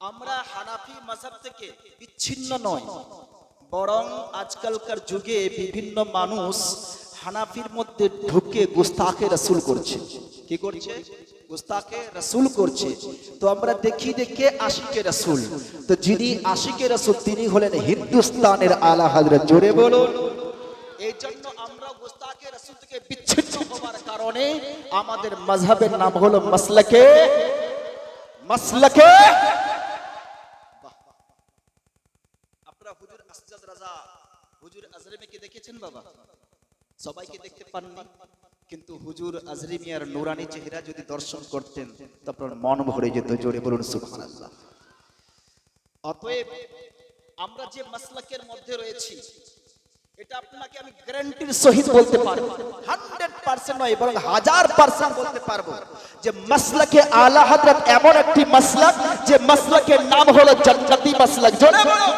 আমরা হানাফি মাযহাব থেকে বিচ্ছিন্ন নয়, বরং আজকালকার যুগে বিভিন্ন মানুষ হানাফির মধ্যে ঢুকে গুস্তাখে রাসূল করছে। কি করছে? গুস্তাখে রাসূল করছে। তো আমরা দেখি দেখে আশিকে রাসূল, তো যিনি আশিকে রাসূল তিনি হলেন হিন্দুস্তানের আলা হযরত। জোরে বলুন। এই জন্য আমরা গুস্তাখে রাসূল থেকে বিচ্ছিন্ন হওয়ার কারণে আমাদের মাযহাবের নাম হলো মাসলাকে আপনারা হুজুর আসজাদ রাজা, হুজুর আজরিমিকে দেখেছেন বাবা? সবাইকে দেখতে পাননি, কিন্তু হুজুর আজরিমিয়ার নূরানি চেহারা যদি দর্শন করতেন তো আপনার মন ভরে যেত। জোরে বলুন সুবহানাল্লাহ। অতএব আমরা যে মাসলাকের মধ্যে রয়েছি, এটা আপনাকে আমি গ্যারান্টির সহিত বলতে পারবো, 100% নয় বরং 1000% বলতে পারবো যে মাসলাকে আলা হযরত এমন একটি মাসলাক যে মাসলাকের নাম হলো জান্নাতি মাসলাক। জোরে বলুন।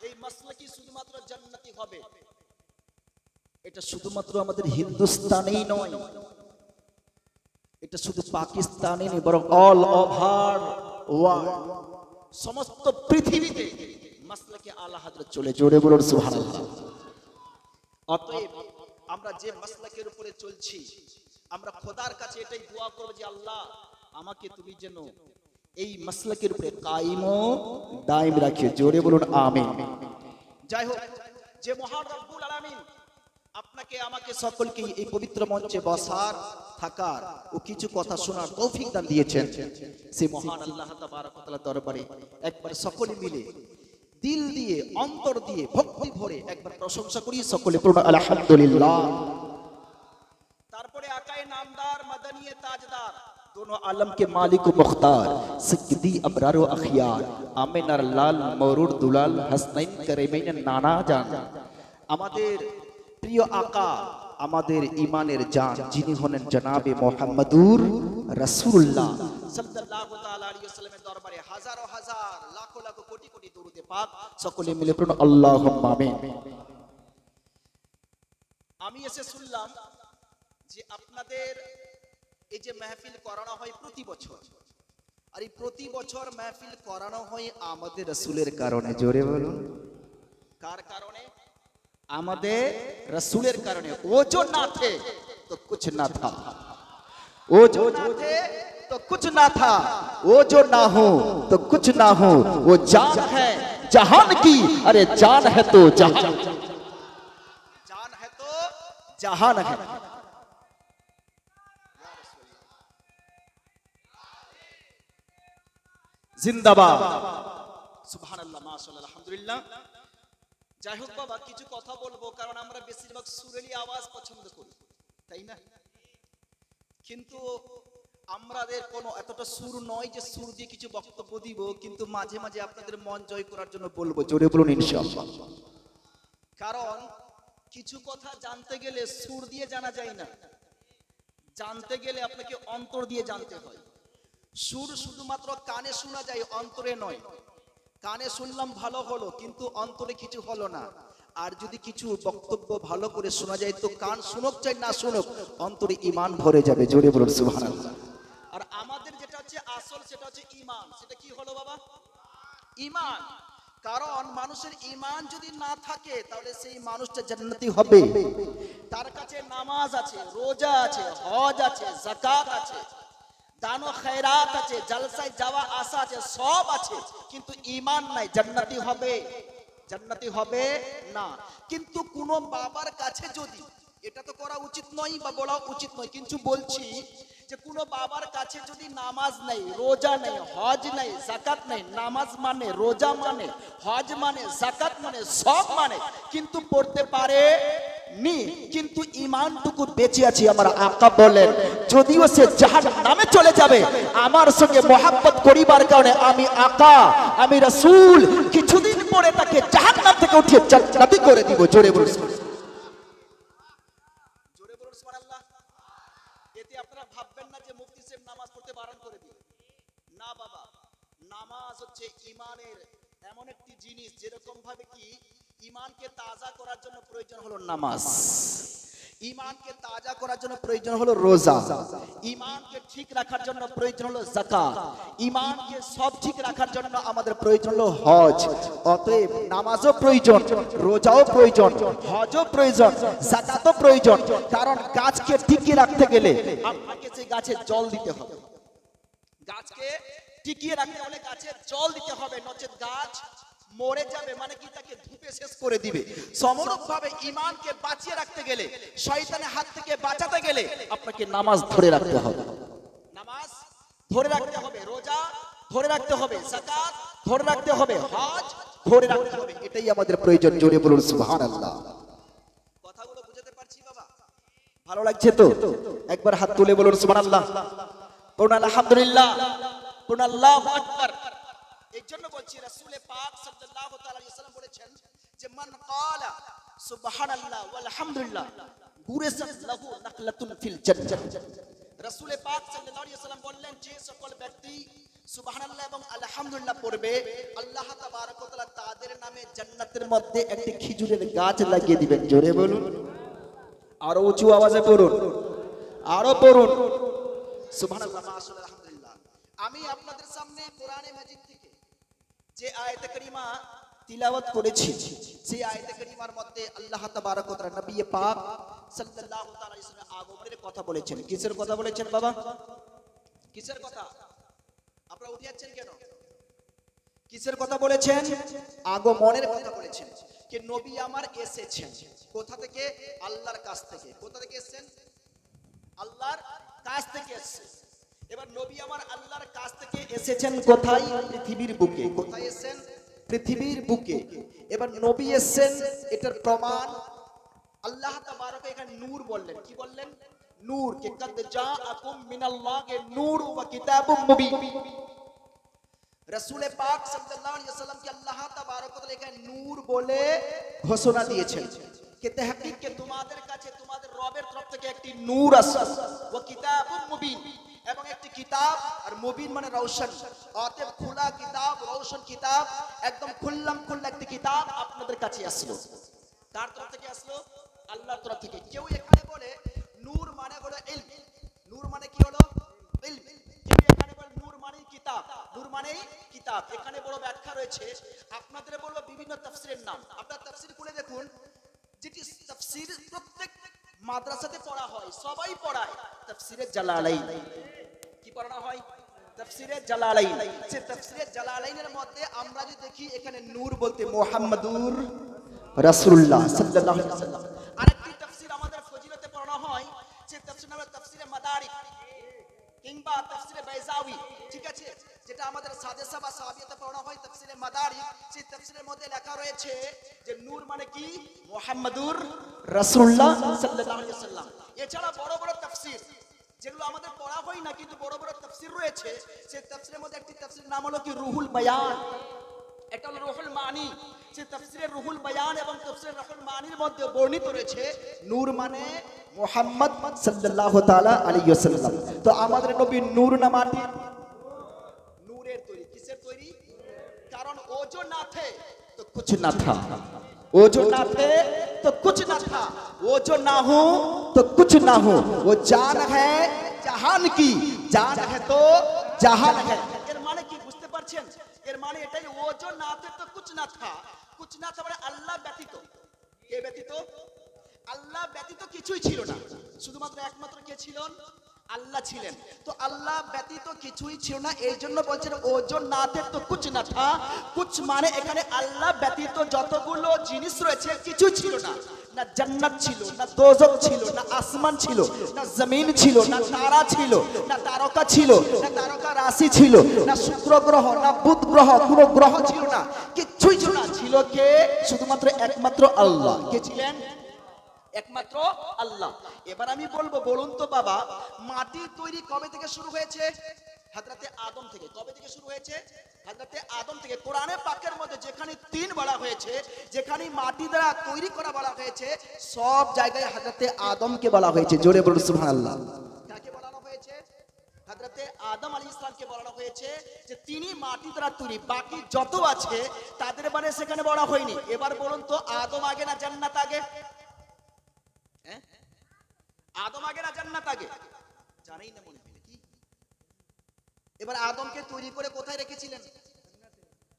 এই মাসলাকি শুধুমাত্র জান্নাতি হবে, এটা শুধুমাত্র আমাদের হিন্দুস্তানেই নয়, এটা শুধু পাকিস্তানে নয় বরং অল ওভার ওয়ার্ল্ড, সমস্ত পৃথিবীতে মাসলাকে আলা হযরত চলে। জোরে বলুন সুবহানাল্লাহ। অতএব আমরা যে মাসলাকের উপরে চলছি, আমরা খোদার কাছে এটাই দোয়া করব যে আল্লাহ আমাকে তুমি যেন এই মাসলাকের উপরে কায়েম ও দায়েম রাখিও। জোরে বলুন আমিন। যাই হোক, যে মহান রব্বুল আলামিন আপনাকে আমাকে সকলকে এই পবিত্র মঞ্চে বসার, থাকার ও কিছু কথা শোনার তৌফিক দান দিয়েছেন, সেই মহান আল্লাহ তাবারক ওয়া তাআলার দরবারে একবার সকলে মিলে দিল দিয়ে, অন্তর দিয়ে, ভক্তি ভরে একবার প্রশংসা করি। সকলে পড়ুন আলহামদুলিল্লাহ। তারপরে আকায়ে নামদার, মাদানিয়ে তাজদার, दोनों आलम के मालिक व मुख्तार, सिद्दी अबरार व अखियार, आमिनार लाल मौरूर दुलाल हसनैन करीमैन नाना जान, আমাদের প্রিয় আকা, আমাদের ঈমানের জান, যিনি হলেন জনাবে মুহাম্মদুর রাসূলুল্লাহ সাল্লাল্লাহু তাআলা আলাইহি ওয়াসাল্লামের দরবারে হাজারো হাজার, লাখো লাখো, কোটি কোটি দরুদ পাক সকলে মিলে পড়ুন আল্লাহুম্মা আমিন। আমি এসে শুনলাম যে আপনাদের এই যে মাহফিল করানো হয় প্রতি বছর, আর এই প্রতি বছর মাহফিল করানো হয় আমাদের রাসূলের কারণে। জোরে বলুন। কার কারণে? আমাদের রাসূলের কারণে। ও जो ना थे तो कुछ ना था, वो जो ना थे तो कुछ ना था, वो जो ना हो तो कुछ ना हो, वो जान है जहान की, अरे जान है तो जहान, जान है तो जहान है। जिंदाबाद, सुबहानाल्लाह, माशाআল্লাহ, আলহামদুলিল্লাহ। যাই হোক বাবা, কিছু কথা বলবো, কারণ আমরা বেশিরভাগ সুরেলি আওয়াজ পছন্দ করি, তাই না? কিন্তু আমাদের কোনো এতটা সুর নয় যে সুর দিয়ে কিছু বক্তব্য দিব, কিন্তু মাঝে মাঝে আপনাদের মন জয় করার জন্য বলবো। জোরে বলুন ইনশাআল্লাহ। কারণ কিছু কথা জানতে গেলে সুর দিয়ে জানা যায় না, জানতে গেলে আপনাকে অন্তর দিয়ে জানতে হয়। সুর শুধুমাত্র কানে শোনা যায়, অন্তরে নয়। কানে শুনলাম ভালো হলো, কিন্তু অন্তরে কিছু হলো না। আর যদি কিছু বক্তব্য ভালো করে শোনা যায় তো কান শুনুক চাই না শুনুক, অন্তরে ঈমান ভরে যাবে। জোরে বলুন সুবহানাল্লাহ। আর আমাদের যেটা হচ্ছে আসল, সেটা হচ্ছে ঈমান। সেটা কি হলো বাবা? ঈমান। কারণ মানুষের ঈমান যদি না থাকে তাহলে সেই মানুষটা জান্নাতি হবে। তার কাছে নামাজ আছে, রোজা আছে, হজ আছে, যাকাত আছে, দান ও খয়রাত আছে, জলসায় যাওয়া আসা আছে, সব আছে, কিন্তু ঈমান নাই, জান্নাতি হবে? জান্নাতি হবে না। কিন্তু কোন বাবার কাছে যদি, এটা তো করা উচিত নয় বা বলা উচিত নয়, কিন্তু বলছি যে কোন বাবার কাছে যদি নামাজ নেই, রোজা নেই, হজ নেই, যাকাত নেই, নামাজ মানে, রোজা মানে, হজ মানে, যাকাত মানে, সব মানে, কিন্তু পড়তে পারে নি, কিন্তু ঈমানটুকু বেঁচে আছে। আমার আকা বলেন যদিও সে জাহান্নামে চলে যাবে, আমার সঙ্গে মহব্বত করিবার কারণে আমি আকা, আমি রাসূল কিছুদিন পরে তাকে জাহান্নাম থেকে উঠিয়ে জান্নাতি করে দিব। জোরে বলুন, জোরে বলুন সুবহানাল্লাহ। এতে আপনারা ভাববেন না যে মুফতি সাহেব নামাজ পড়তে বারণ করে দিল। না বাবা, নামাজ হচ্ছে ঈমানের এমন একটি জিনিস, যেরকম ভাবে কি ঈমানকে তাজা করার জন্য প্রয়োজন হলো নামাজ। ঈমানকে তাজা করার জন্য প্রয়োজন হলো রোজা, ঈমানকে ঠিক রাখার জন্য প্রয়োজন হলো যাকাত, ঈমানকে সব ঠিক রাখার জন্য আমাদের প্রয়োজন হলো হজ। অতএব নামাজও প্রয়োজন, রোজাও প্রয়োজন, হজও প্রয়োজন, যাকাতও প্রয়োজন। কারণ গাছকে টিকিয়ে রাখতে গেলে আপনাকে সেই গাছে জল দিতে হবে, গাছকে টিকিয়ে রাখতে হলে গাছে জল দিতে হবে, নচেত গাছ মরে যাবে, মানে কি তাকে ধুপে শেষ করে দিবে। সমরূপভাবে ঈমানকে বাঁচিয়ে রাখতে গেলে, শয়তানের হাত থেকে বাঁচাতে গেলে আপনাকে নামাজ ধরে রাখতে হবে, নামাজ ধরে রাখতে হবে, রোজা ধরে রাখতে হবে, যাকাত ধরে রাখতে হবে, হজ ধরে রাখতে হবে। এটাই আমাদের প্রয়োজন। জোরে বলুন সুবহানাল্লাহ। কথাগুলো বুঝাতে পারছি বাবা? ভালো লাগছে তো? একবার হাত তুলে বলুন সুবহানাল্লাহ, বলুন আলহামদুলিল্লাহ, বলুন আল্লাহু আকবার। এই জন্য বলছি রাসূল পাক সাল্লাল্লাহু তাআলা আলাইহি ওয়াসাল্লাম বলেছেন যে মান ক্বালা সুবহানাল্লাহ ওয়াল হামদুলিল্লাহ গুরিসাত লাহু নাকলাতুন ফিল জান্নাহ। রাসূল পাক সাল্লাল্লাহু আলাইহি ওয়াসাল্লাম বললেন যে সকল ব্যক্তি সুবহানাল্লাহ এবং আলহামদুলিল্লাহ পড়বে, আল্লাহ তাবারক ওয়া তাআলা তাদের নামে জান্নাতের মধ্যে একটি খেজুরের গাছ লাগিয়ে দিবেন। জোরে বলুন, আরো উঁচু আওয়াজে পড়ুন, আরো পড়ুন সুবহানাল্লাহ মাশাআল্লাহ আলহামদুলিল্লাহ। আমি আপনাদের সামনে কোরআনে মাজিদ থেকে যে আয়াতে কারিমা তিলাওয়াত করেছি, সেই আয়াতে কারিমার মধ্যে আল্লাহ তাবারক ওয়া তাআলা নবী পাক সাল্লাল্লাহু তাআলা আলাইহি ওয়াসাল্লাম আগমনের কথা বলেছেন। কিসের কথা বলেছেন বাবা? কিসের কথা? আপনারা উঠে যাচ্ছেন কেন? কিসের কথা বলেছেন? আগমনের কথা বলেছেন। যে নবী আমার এসেছেন কোথা থেকে? আল্লাহর কাছ থেকে। কোথা থেকে এসেছেন? আল্লাহর কাছ থেকে এসেছেন। এবার নবী আমার আল্লাহর কাছ থেকে এসেছেন কোথায়? পৃথিবীর বুকে। কোথায় এসেছেন? পৃথিবীর বুকে। এবার নবী এসেছেন, এটার প্রমাণ আল্লাহ তাবারক এখানে নূর বললেন। কি বললেন? নূর। কে কদ জাআকুম মিনাল্লাহি নূর ওয়া কিতাবুম মুবিন। রাসূল পাক সাল্লাল্লাহু আলাইহি ওয়াসাল্লামকে আল্লাহ তাবারক ওয়া তাআলা এখানে নূর বলে ঘোষণা দিয়েছেন কে তাহকিক কে তোমাদের কাছে তোমাদের রবের তরফ থেকে একটি নূর আসছে, ওয়া কিতাবুম মুবিন, এবং একটি কিতাব। আর মুবিন মানে রওশন। অতএব খোলা কিতাব, রওশন কিতাব, একদম খুল্লাম খুল্লা একটি কিতাব আপনাদের কাছে আসলো। কার তরফ থেকে আসলো? আল্লাহর তরফ থেকে। কেউ এখানে বলে নূর মানে হলো ইলম। নূর মানে কি হলো? ইলম। কেউ এখানে বলে নূর মানে কিতাব। নূর মানে কিতাব। এখানে বড় ব্যাখ্যা রয়েছে। আপনাদের বলবো বিভিন্ন তাফসীরের নাম। আপনারা তাফসীর খুলে দেখুন, যেটি তাফসীর প্রত্যেক মাদ্রাসাতে পড়া হয়, সবাই পড়ায় তাফসীরে জালালাইন। কি পড়ানো হয়? তাফসীরে জালালাইন। সে তাফসীরে জালালাইনের মধ্যে আমরা যদি দেখি এখানে নূর বলতে মুহাম্মাদুর রাসূলুল্লাহ সাল্লাল্লাহু আলাইহি ওয়াসাল্লাম। আরেকটি তাফসীর আমাদের ফজিলতে পড়ানো হয়, যে তাফসীর নাম তাফসীরে মাদারিক কিংবা তাফসীরে বাইজাউই। ঠিক আছে, যেটা আমাদের সাদেসা বা সাহাবিয়াতে পড়ানো হয় তাফসীরে মাদারিক। সেই তাফসীরের মধ্যে লেখা রয়েছে যে নূর মানে কি? মুহাম্মাদুর রাসূলুল্লাহ সাল্লাল্লাহু আলাইহি ওয়াসাল্লাম। এছাড়া বড় বড় তাফসীর যেগুলো আমাদের পড়া হয় না, কিন্তু বড় বড় তাফসীর রয়েছে। সেই তাফসীরের মধ্যে একটি তাফসীরের নাম হলো কি রুহুল বায়ান, এটা হলো রুহুল মানি। সেই তাফসীরের রুহুল বায়ান এবং তাফসীরের রুহুল মানির মধ্যে বর্ণিত রয়েছে নূর মানে মুহাম্মদ সাল্লাল্লাহু তাআলা আলাইহি ওয়াসাল্লাম। তো আমাদের নবী নূর না মাটি? নূরের তৈরি। কিসের তৈরি? কারণ ও जो ना थे तो कुछ ना था, वो जो ना थे तो कुछ ना था, वो जो ना हो तो कुछ ना हो। वो जान है জাহান কি? জান है तो জাহান है। এর মানে কি বুঝতে পারছেন? এর মানে এটাই, ও जो ना थे तो कुछ ना था। कुछ ना था মানে আল্লাহ ব্যতীত। কে ব্যতীত? আল্লাহ ব্যতীত কিছুই ছিল না। শুধুমাত্র একমাত্র কে ছিলেন? আল্লাহ ছিলেন। তো আল্লাহ ব্যতীত কিছুই ছিল না, এই জন্য বলছেন ও जो ना थे तो कुछ ना था। कुछ মানে এখানে আল্লাহ ব্যতীত যতগুলো জিনিস রয়েছে কিছুই ছিল না। না জান্নাত ছিল, না দোজখ ছিল, না আসমান ছিল, না জমিন ছিল, না তারা ছিল, না তারকা ছিল, না তারকা রাশি ছিল, না শুক্র গ্রহ, না বুধ গ্রহ, কোনো গ্রহ ছিল না, কিছুই ছিল না। ছিল কে? শুধুমাত্র একমাত্র আল্লাহ। কে ছিলেন? একমাত্র আল্লাহ। এবার আমি বলবো, বলুন তো বাবা, মাটির তৈরি কবে থেকে শুরু হয়েছে? হযরতে আদম থেকে। কবে থেকে শুরু হয়েছে? হযরতে আদম থেকে। কোরআনে পাকের মধ্যে যেখানে 3 বলা হয়েছে, যেখানে মাটি দ্বারা তৈরি করা বলা হয়েছে, সব জায়গায় হযরতে আদমকে বলা হয়েছে। জোরে বলুন সুবহানাল্লাহ। কাকে বলানো হয়েছে? হযরতে আদম আলাইহিস সালামকে বলানো হয়েছে যে তিনি মাটি দ্বারা তৈরি। বাকি যত আছে তাদের বারে সেখানে বলা হয়নি। এবার বলুন তো, আদম আগে না জান্নাত আগে? আদম আগে না জান্নাত আগে? জানেই না মনে হয় কি। এবার আদমকে তৈরি করে কোথায় রেখেছিলেন?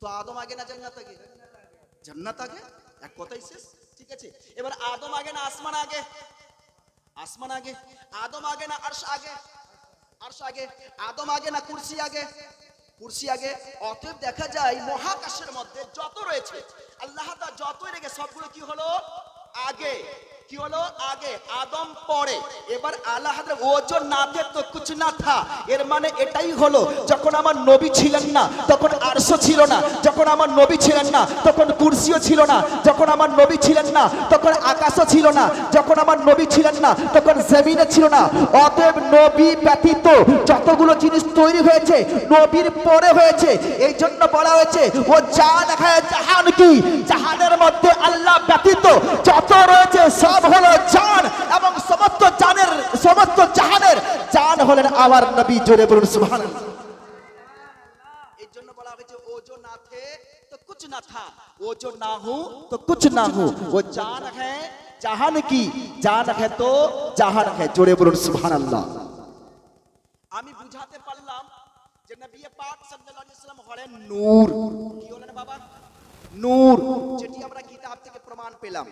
তো আদম আগে না জান্নাত আগে? জান্নাত আগে, এক কথাই শেষ। ঠিক আছে, এবার আদম আগে না আসমান আগে? আসমান আগে। আদম আগে না আরশ আগে? আরশ আগে। আদম আগে না কুরসি আগে? কুরসি আগে। অতএব দেখা যায় মহাকাশের মধ্যে যত রয়েছে আল্লাহ তাআলা যতই রেখে সবগুলো কি হলো? আগে। কি হলো? আগে। আদম পরে। এবার আল্লাহ হাজরত ও जो না थे तो कुछ ना था, এর মানে এটাই হলো যখন আমার নবী ছিলেন না তখন আরশ ছিল না, যখন আমার নবী ছিলেন না তখন কুরসিও ছিল না, যখন আমার নবী ছিলেন না তখন আকাশও ছিল না, যখন আমার নবী ছিলেন না তখন জমিনে ছিল না। অতএব নবী ব্যতীত যতগুলো জিনিস তৈরি হয়েছে নবীর পরে হয়েছে। এই জন্য বলা হয়েছে ও জান হ্যায় জাহান কি, জাহানের মধ্যে আল্লাহ ব্যতীত যত রয়েছে সব হলো জান, এবং সমস্ত জানের সমস্ত জাহানের জান হলেন আমার নবী। জোরে বলুন সুবহানাল্লাহ। এই জন্য বলা হয়েছে ও जो না थे तो कुछ ना था, वो जो ना हूं तो कुछ ना हूं, वो जान है জাহান কি, জান है तो জাহান है। জোরে বলুন সুবহানাল্লাহ। আমি বুঝাতে পারলাম যে নবী পাক সাল্লাল্লাহু আলাইহি ওয়াসাল্লাম হলেন নূর। কি হলেন বাবা? নূর, যেটি আমরা কিতাব থেকে প্রমাণ পেলাম।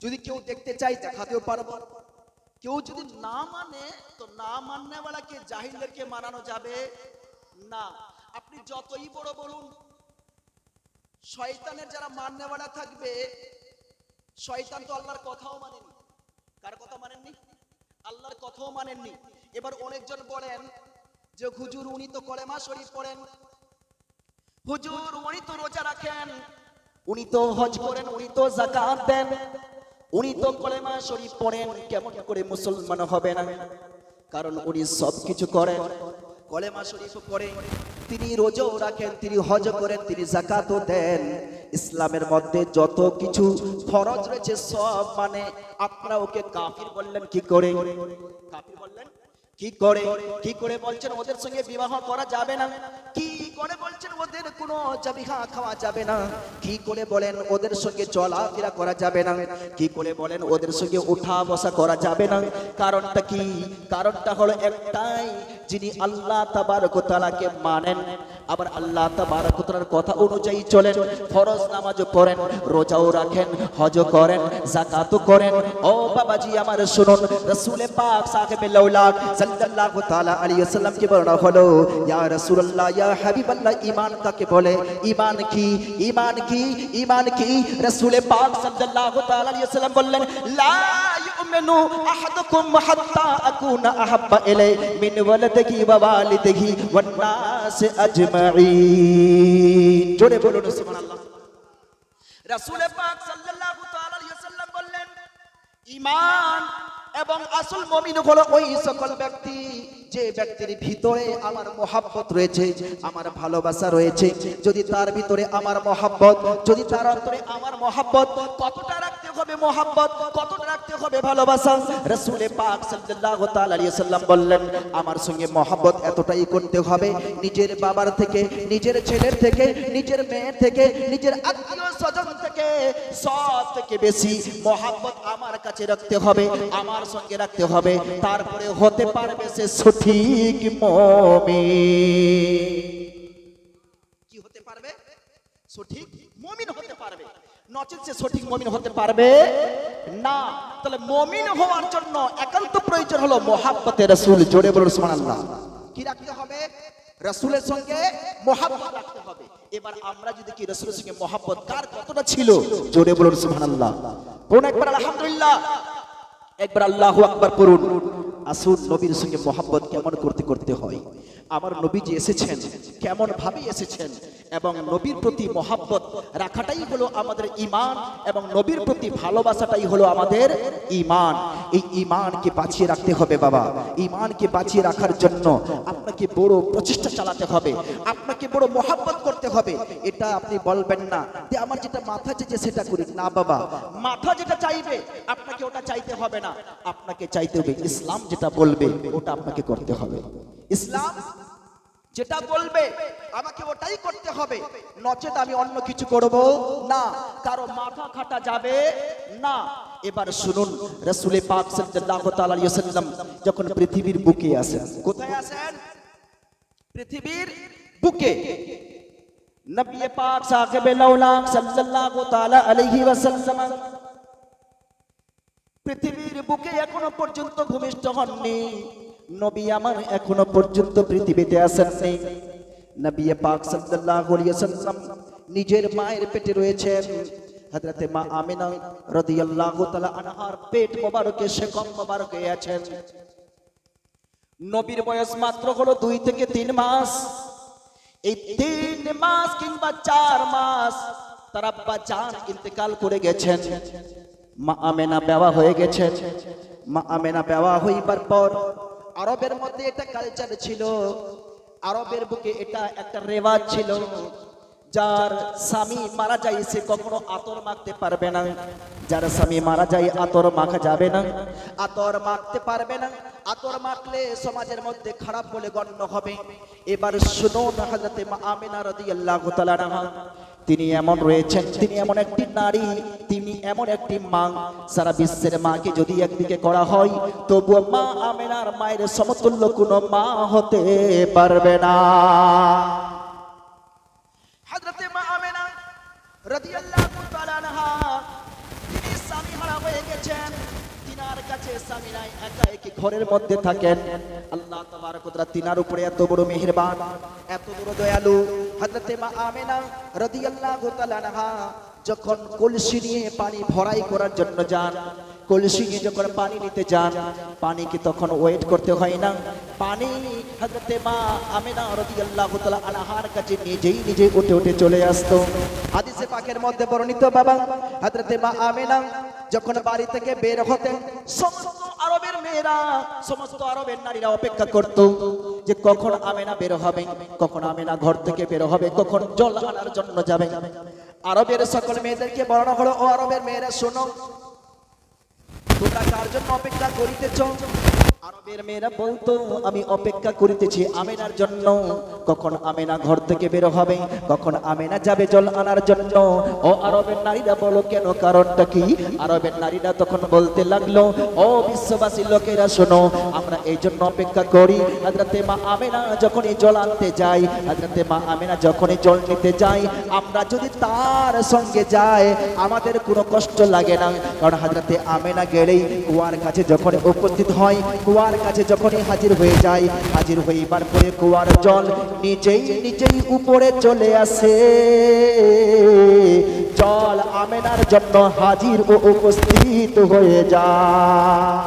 যদি কেউ দেখতে চাই দেখাতেও পারবো। কেউ যদি না মানে তো না মাননে ওয়ালাকে জাহিলদেরকে মানানো যাবে না। আপনি যতই বড় বলুন, শয়তানের যারা মাননে ওয়ালা থাকবে, শয়তান তো আল্লাহর কথাও মানেনি। কার কথা মানেননি? আল্লাহর কথাও মানেননি। এবার অনেকজন বলেন যে হুজুর উনি তো কলেমা শরীফ পড়েন, হুজুর উনি তো রোজা রাখেন, উনি তো হজ করেন, উনি তো যাকাত দেন, উনি তো কলেমা শরীফ পড়েন, কেমন করে মুসলমান হবে না? কারণ উনি সব কিছু করেন, কলেমা শরীফ পড়েন, তিনি রোজাও রাখেন, তিনি হজ করেন, তিনি যাকাতও দেন। ইসলামের মধ্যে যত কিছু ফরজ রয়েছে সব মানে। আপনারা ওকে কাফির বললেন কি করে? কাফির বললেন কি করে? কি করে বলছেন ওদের সঙ্গে বিবাহ করা যাবে না? কি করে বলছেন ওদের কোনো জাবিহা খাওয়া যাবে না? কি করে বলেন ওদের সঙ্গে চলাফেরা করা যাবে না? কি করে বলেন ওদের সঙ্গে উঠা বসা করা যাবে না? কারণটা কি? কারণটা হলো একটাই, যিনি আল্লাহ তাবারক ওয়া তাআলাকে মানেন, আবার আল্লাহ তাবারক ওয়া তাআলার কথা অনুযায়ী চলেন, ফরজ নামাজও পড়েন, রোজাও রাখেন, হজও করেন, যাকাতও করেন। ও বাবাজি আমার শুনুন, রাসূল পাক সাহেবে লাউলাক সাল্লাল্লাহু তাআলা আলাইহি ওয়াসাল্লাম কে বলা হলো ইয়া রাসূলুল্লাহ ইয়া হাবিবাল্লাহ, ঈমান কাকে বলে? ঈমান কি? ঈমান কি? ঈমান কি? রাসূল পাক সাল্লাল্লাহু তাআলা আলাইহি ওয়াসাল্লাম বললেন লা ইউমিনু আহাদুকুম হাত্তা আকুনা আহাব্বা ইলাই মিন ওয়ালাদিহি ওয়া ওয়ালিদিহি ওয়ান নাস আজমাইন। জোরে বলুন সুবহানাল্লাহ। রাসূল পাক সাল্লাল্লাহু তাআলা আলাইহি ওয়াসাল্লাম বললেন ঈমান এবং আসল মুমিন হলো ওই সকল ব্যক্তি যে ব্যক্তির ভিতরে আমার মহব্বত রয়েছে, আমার ভালোবাসা রয়েছে। যদি তার ভিতরে আমার মহব্বত, যদি তার অন্তরে আমার মহব্বত, কতটা রাখতে হবে মহব্বত, কতটা রাখতে হবে ভালোবাসা? রাসূল পাক সাল্লাল্লাহু তাআলা আলাইহি ওয়াসাল্লাম বললেন আমার সঙ্গে মহব্বত এতটাই করতে হবে, নিজের বাবার থেকে, নিজের ছেলের থেকে, নিজের মেয়ের থেকে, নিজের আত্মীয় স্বজন থেকে সব থেকে বেশি মহব্বত আমার কাছে রাখতে হবে, আমার সঙ্গে রাখতে হবে। তারপরে হতে পারবে সে সঠিক মুমিন। কি হতে পারবে? সঠিক মুমিন হতে পারবে, নচেত সে সঠিক মুমিন হতে পারবে না। তাহলে মুমিন হওয়ার জন্য একান্ত প্রয়োজন হলো মহব্বতে রাসূল। জোরে বলুন সুবহানাল্লাহ। কি রাখতে হবে? রাসূলের সঙ্গে মহব্বত রাখতে হবে। এবার আমরা যদি কি রাসূলের সঙ্গে মহব্বত কার কতটা ছিল? জোরে বলুন সুবহানাল্লাহ। কোন একবার আলহামদুলিল্লাহ, একবার আল্লাহু আকবার পড়ুন। আসুন নবীর সঙ্গে মহব্বত কেমন করতে করতে হয়। আমার নবী যে এসেছেন কেমন ভাবে এসেছেন, এবং নবীর প্রতি মহব্বত রাখাটাই হলো আমাদের ঈমান, এবং নবীর প্রতি ভালোবাসাটাই হলো আমাদের ঈমান। এই ঈমানকে বাঁচিয়ে রাখতে হবে বাবা। ঈমানকে বাঁচিয়ে রাখার জন্য আপনাকে বড় প্রচেষ্টা চালাতে হবে, আপনাকে বড় মহব্বত করতে হবে। এটা আপনি বলবেন না যে আমার যেটা মাথা চাইছে সেটা করি না বাবা। মাথা যেটা চাইবে আপনাকে ওটা চাইতে হবে না, আপনাকে চাইতে হবে ইসলাম যেটা বলবে ওটা আপনাকে করতে হবে। ইসলাম যেটা বলবে আমাকে ওটাই করতে হবে, নচেত আমি অন্য কিছু করব না, কারো মাথা খাটা যাবে না। এবার শুনুন, রাসূল পাক সাল্লাল্লাহু তাআলা আলাইহি ওয়াসাল্লাম যখন পৃথিবীর বুকে আসেন, কোথায় আসেন? পৃথিবীর বুকে। নবী পাক সাহেবে লাউলাক সাল্লাল্লাহু তাআলা আলাইহি ওয়াসাল্লাম পৃথিবীর বুকে এখনো পর্যন্ত ভূমিষ্ঠ হননি। নবী আমার এখনো পর্যন্ত পৃথিবীতে আসেননি। নবী পাক সাল্লাল্লাহু আলাইহি ওয়াসাল্লাম নিজের মায়ের পেটে রয়েছেন। হযরতে মা আমিনা রাদিয়াল্লাহু তাআলা আনহার পেট মোবারকে শেকম মোবারকে আছেন। নবীর বয়স মাত্র হলো 2 থেকে 3 মাস। এই 3 মাস কিংবা 4 মাস তার আব্বা জান ইন্তেকাল করে গেছেন। মা আমেনা বেওয়া হয়ে গেছেন। মা আমেনা বেওয়া হইবার পর আরবের মধ্যে এটা কালচার ছিল, আরবের বুকে এটা একটা রেওয়াজ ছিল, যার স্বামী মারা যায় সে কখনো আতর মাখতে পারবে না। যার স্বামী মারা যায় আতর মাখা যাবে না, আতর মাখতে পারবে না। আতর মাখলে সমাজের মধ্যে খারাপ বলে গণ্য হবে। এবার শুনুন, হযরতে মা আমিনা রাদিয়াল্লাহু তাআলা আনহা তিনি এমন রয়েছেন, তিনি এমন একটি নারী, তিনি এমন একটি মা, সারা বিশ্বের মাকে যদি একদিকে করা হয় তবুও মা আমিনার মায়ের সমতুল্য কোনো মা হতে পারবে না। হযরতে মা আমিনা রাদিয়াল্লাহু তাআলা আনহা তিনি স্বামী হারা হয়ে গেছেন। তিনার কাছে স্বামী নাই, একা একই ঘরের মধ্যে থাকেন। আল্লাহ তাবারক ওয়া তাআলা তিনার উপরে এত বড় মেহেরবান, এত বড় দয়ালু। হযরতে মা আমিনা রাদিয়াল্লাহু তাআলা আনহা যখন কলসি নিয়ে পানি ভরাই করার জন্য যান, কলসি নিয়ে যখন পানি নিতে যান, পানিকে তখন ওয়েট করতে হয় না। পানি হযরতে মা আমিনা রাদিয়াল্লাহু তাআলা আনহার কাছে নিজে উঠে উঠে চলে আসতো। হাদিসে পাকের মধ্যে বর্ণিত বাবা, হযরতে মা আমিনা যখন বাড়ি থেকে বের হতেন, সমস্ত আরবের মেয়েরা, সমস্ত আরবের নারীরা অপেক্ষা করত যে কখন আমিনা বের হবে, কখন আমিনা ঘর থেকে বের হবে, কখন জল আনার জন্য যাবে। আরবের সকল মেয়েদেরকে বর্ণনা হলো, ও আরবের মেয়েরা শোনো, তোমরা কার জন্য অপেক্ষা করিতেছ? আরবের মেয়েরা বলতো, আমি অপেক্ষা করিতেছি আমিনার জন্য, কখন আমিনা ঘর থেকে বের হবে, কখন আমিনা যাবে জল আনার জন্য। ও আরবের নারীরা বলো কেন, কারণটা কি? আরবের নারীরা তখন বলতে লাগলো, ও বিশ্ববাসী লোকেরা শোনো, আমরা এই জন্য অপেক্ষা করি, হযরতে মা আমিনা যখনই জল আনতে যাই, হযরতে মা আমিনা যখনই জল নিতে যাই, আমরা যদি তার সঙ্গে যাই আমাদের কোনো কষ্ট লাগে না, কারণ হযরতে আমিনা গেলেই কুয়ার কাছে যখন উপস্থিত হয়, কুয়ার কাছে যখনই হাজির হয়ে যায়, হাজির হইবার পরে কুয়ার জল নিজেই উপরে চলে আসে। জল আমিনার জন্য হাজির ও উপস্থিত হয়ে যায়।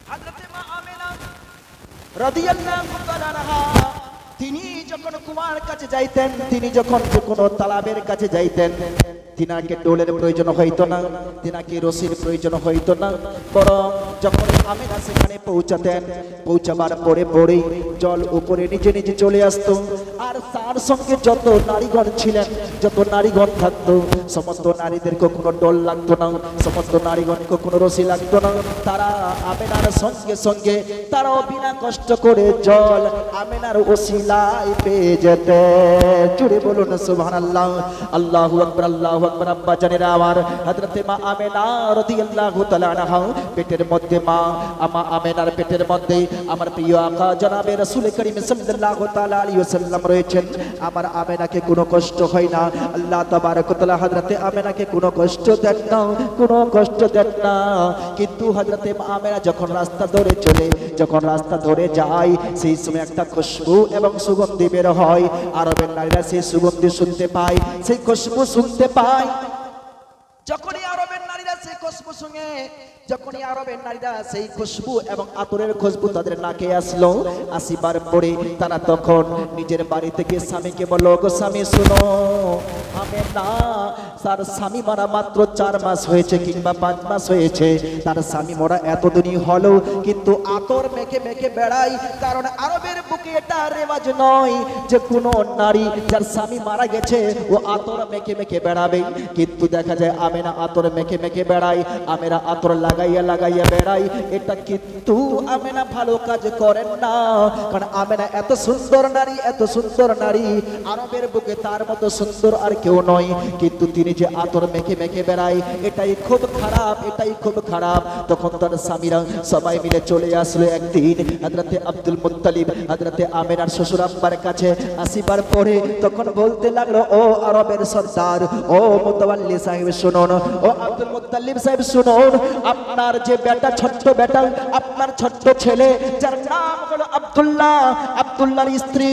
হযরতে মা আমিনা রাদিয়াল্লাহু তাআলা আনহা তিনি যখন কুয়ার কাছে যাইতেন, তিনি যখন কোনো তালাবের কাছে যাইতেন, তিনাকে ডোলের প্রয়োজন হইতো না, তিনাকে রশির প্রয়োজন হইতো না, বরং যখন আমিনা সেখানে পৌঁছাতেন, পৌঁছাবার পরেই জল উপরে নিজে চলে আসতো। আর তার সঙ্গে যত নারীগণ ছিলেন, যত নারীগণ থাকতো, সমস্ত নারীদেরকে কোনো ডোল লাগতো না, সমস্ত নারীগণকে কোনো রশি লাগতো না। তারা আমিনার সঙ্গে তারাও বিনা কষ্ট করে জল আমিনার ওসিলায় পেয়ে যেতে। জুড়ে বলুন সুবহানাল্লাহ, আল্লাহু আকবার, আল্লাহু আকবার। আব্বা জানেরা আমার, হযরতে মা আমিনা রাদিয়াল্লাহু তাআলা আনহা পেটের মধ্যে, মা আমিনার পেটের মধ্যে আমার প্রিয় আকা জনাবে রাসূল করিম সাল্লাল্লাহু তাআলা আলাইহি ওয়াসাল্লাম রয়েছেন। আমার আমিনাকে কোনো কষ্ট হয় না, আল্লাহ তাবারক ওয়া তাআলা হযরতে আমিনাকে কোনো কষ্ট দেন না, কোনো কষ্ট দেন না। কিন্তু হযরতে মা আমিনা যখন রাস্তা ধরে যায়, সেই সময় একটা খুশবু এবং সুগন্ধি বের হয়। আরবের নারীরা সেই সুগন্ধি শুনতে পায়, সেই খুশবু শুনতে পায়। যখনই আরবের নারীরা সেই খুশবু শুনে, যখনই আরবের নারীরা সেই খুশবু এবং আতরের খুশবু তাদের নাকে আসলো, আসিবার পরে তারা তখন নিজের বাড়ি থেকে স্বামীকে বলল, গো স্বামী শুনো, আমিনা তার স্বামী মারা মাত্র 4 মাস হয়েছে কিংবা 5 মাস হয়েছে, তার স্বামী মরা এতদিনই হলো, কিন্তু আতর মেখে বেড়াই। কারণ আরবের বুকে এটা রেওয়াজ নয় যে কোনো নারী যার স্বামী মারা গেছে ও আতর মেখে বেড়াবে। কিন্তু দেখা যায় আমিনা আতর মেখে বেড়াই। বেড়ায়, আমেনা আতর লাগাইয়া লাগাইয়া বেড়ায়, এটা কিন্তু আমেনা ভালো কাজ করেন না। কারণ আমেনা এত সুন্দর নারী, এত সুন্দর নারী, আরবের বুকে তার মতো সুন্দর আর কেউ নয়। কিন্তু তিনি যে আতর মেখে মেখে বেড়ায়, এটাই খুব খারাপ, এটাই খুব খারাপ। তখন তার স্বামীরা সবাই মিলে চলে আসলো একদিন হযরতে আব্দুল মুত্তালিব হযরতে আমেনার শ্বশুর আব্বার কাছে। আসিবার পরে তখন বলতে লাগলো, ও আরবের সর্দার, ও মুতাওয়াল্লি সাহেব শুনুন, ও আব্দুল মুত্তালিব সাহেব শুনুন, আপনার যে বেটা, ছোট্ট বেটা, আপনার ছোট্ট ছেলে যার নাম হলো আব্দুল্লাহ, আব্দুল্লাহর স্ত্রী